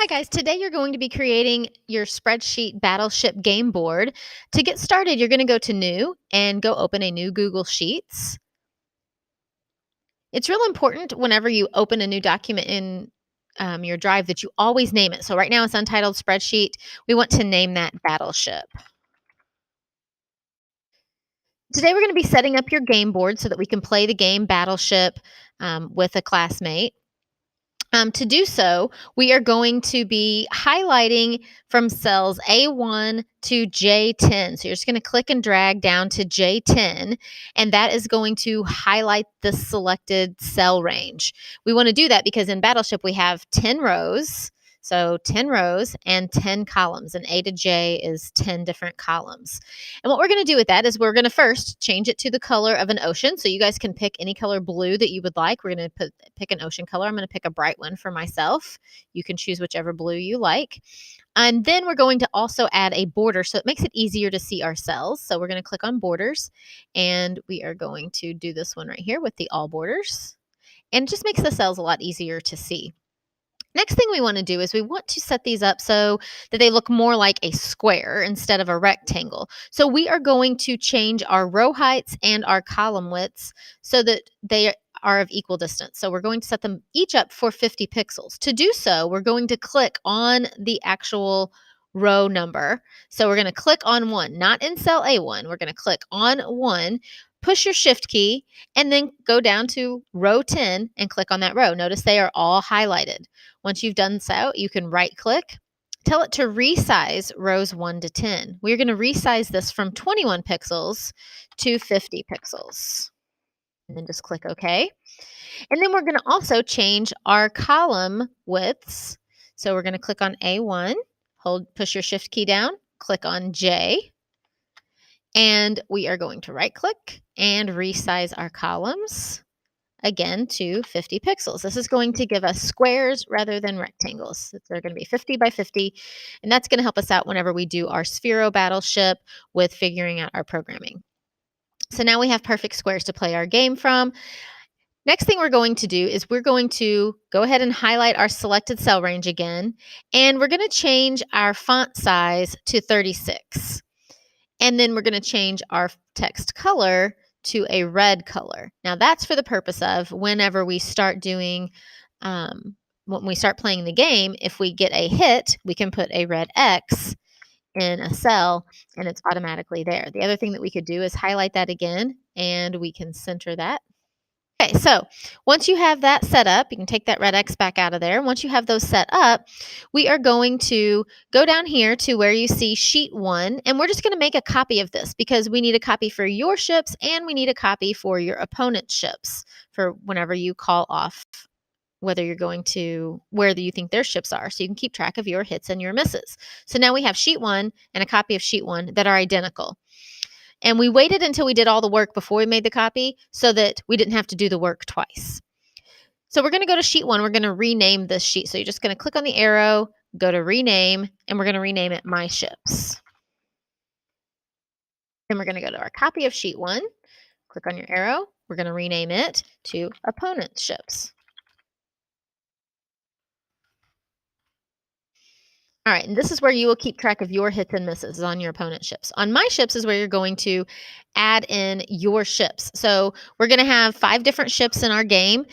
Hi guys, today you're going to be creating your spreadsheet Battleship game board. To get started, you're going to go to New and go open a new Google Sheets. It's real important whenever you open a new document in your drive that you always name it. So right now it's untitled spreadsheet. We want to name that Battleship. Today we're going to be setting up your game board so that we can play the game Battleship with a classmate. To do so, we are going to be highlighting from cells A1 to J10. So you're just going to click and drag down to J10, and that is going to highlight the selected cell range. We want to do that because in Battleship we have 10 rows. So 10 rows and 10 columns, and A to J is 10 different columns. And what we're going to do with that is we're going to first change it to the color of an ocean. So you guys can pick any color blue that you would like. We're going to pick an ocean color. I'm going to pick a bright one for myself. You can choose whichever blue you like. And then we're going to also add a border so it makes it easier to see our cells. So we're going to click on borders, and we are going to do this one right here with the all borders. And it just makes the cells a lot easier to see. Next thing we want to do is we want to set these up so that they look more like a square instead of a rectangle. So we are going to change our row heights and our column widths so that they are of equal distance. So we're going to set them each up for 50 pixels. To do so, we're going to click on the actual row number. So we're going to click on one, not in cell A1. We're going to click on one, push your shift key, and then go down to row 10 and click on that row. Notice they are all highlighted. Once you've done so, you can right click, tell it to resize rows 1 to 10. We're going to resize this from 21 pixels to 50 pixels. And then just click OK. And then we're going to also change our column widths. So we're going to click on A1, push your shift key down, click on J, and we are going to right click and resize our columns again to 50 pixels. This is going to give us squares rather than rectangles. They're going to be 50 by 50, and that's going to help us out whenever we do our Sphero Battleship with figuring out our programming. So now we have perfect squares to play our game from. Next thing we're going to do is we're going to go ahead and highlight our selected cell range again, and we're going to change our font size to 36. And then we're going to change our text color to a red color. Now that's for the purpose of whenever we start doing, when we start playing the game, if we get a hit, we can put a red X in a cell and it's automatically there. The other thing that we could do is highlight that again and we can center that. Okay, so once you have that set up, you can take that red X back out of there. Once you have those set up, we are going to go down here to where you see sheet 1, and we're just going to make a copy of this because we need a copy for your ships and we need a copy for your opponent's ships for whenever you call off whether you're going to where you think their ships are, so you can keep track of your hits and your misses. So now we have sheet 1 and a copy of sheet 1 that are identical. And we waited until we did all the work before we made the copy so that we didn't have to do the work twice. So we're going to go to sheet 1. We're going to rename this sheet. So you're just going to click on the arrow, go to rename, and we're going to rename it My Ships. Then we're going to go to our copy of sheet 1, click on your arrow. We're going to rename it to Opponent's Ships. All right, and this is where you will keep track of your hits and misses on your opponent's ships. On my ships is where you're going to add in your ships. So we're going to have 5 different ships in our game.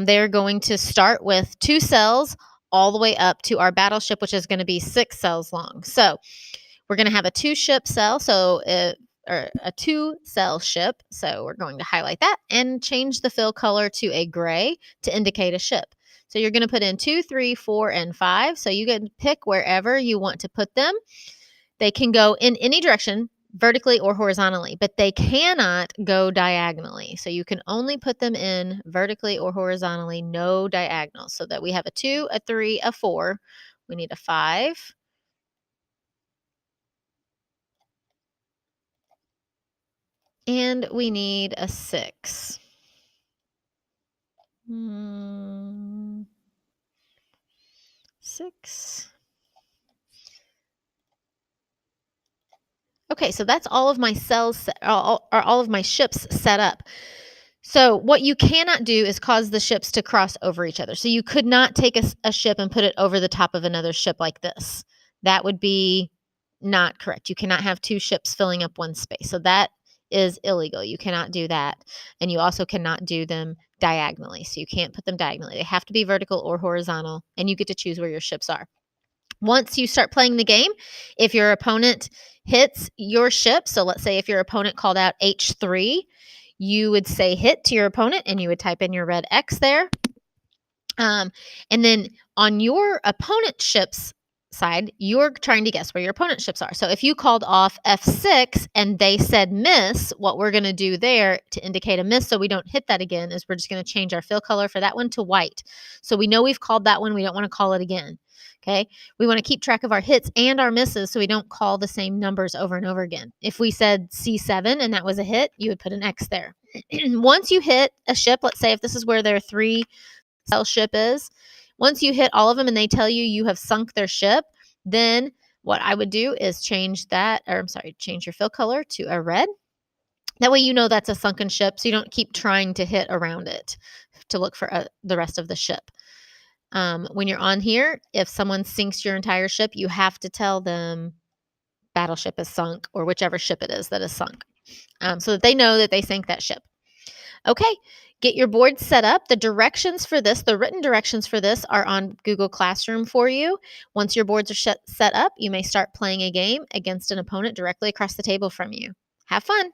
They're going to start with 2 cells all the way up to our battleship, which is going to be 6 cells long. So we're going to have a 2-ship cell, or a 2-cell ship. So we're going to highlight that and change the fill color to a gray to indicate a ship. So you're going to put in 2, 3, 4, and 5. So you can pick wherever you want to put them. They can go in any direction, vertically or horizontally, but they cannot go diagonally. So you can only put them in vertically or horizontally, no diagonals. So that we have a 2, a 3, a 4. We need a 5. And we need a 6. 6. Okay, so that's all of my cells, all of my ships set up. So what you cannot do is cause the ships to cross over each other. So you could not take a ship and put it over the top of another ship like this. That would be not correct. You cannot have two ships filling up one space. So that is illegal. You cannot do that. And you also cannot do them diagonally. So you can't put them diagonally. They have to be vertical or horizontal, and you get to choose where your ships are. Once you start playing the game, if your opponent hits your ship, so let's say if your opponent called out H3, you would say hit to your opponent and you would type in your red X there. And then on your opponent's ship's side, you're trying to guess where your opponent's ships are. So if you called off F6 and they said miss, what we're going to do there to indicate a miss so we don't hit that again is we're just going to change our fill color for that one to white. So we know we've called that one. We don't want to call it again. Okay. We want to keep track of our hits and our misses so we don't call the same numbers over and over again. If we said C7 and that was a hit, you would put an X there. Once you hit a ship, let's say if this is where their 3 cell ship is, once you hit all of them and they tell you you have sunk their ship, then what I would do is change your fill color to a red. That way you know that's a sunken ship, so you don't keep trying to hit around it to look for the rest of the ship. When you're on here, if someone sinks your entire ship, you have to tell them Battleship is sunk, or whichever ship it is that is sunk, so that they know that they sank that ship. Okay, get your board set up. The directions for this, the written directions for this are on Google Classroom for you. Once your boards are set up, you may start playing a game against an opponent directly across the table from you. Have fun.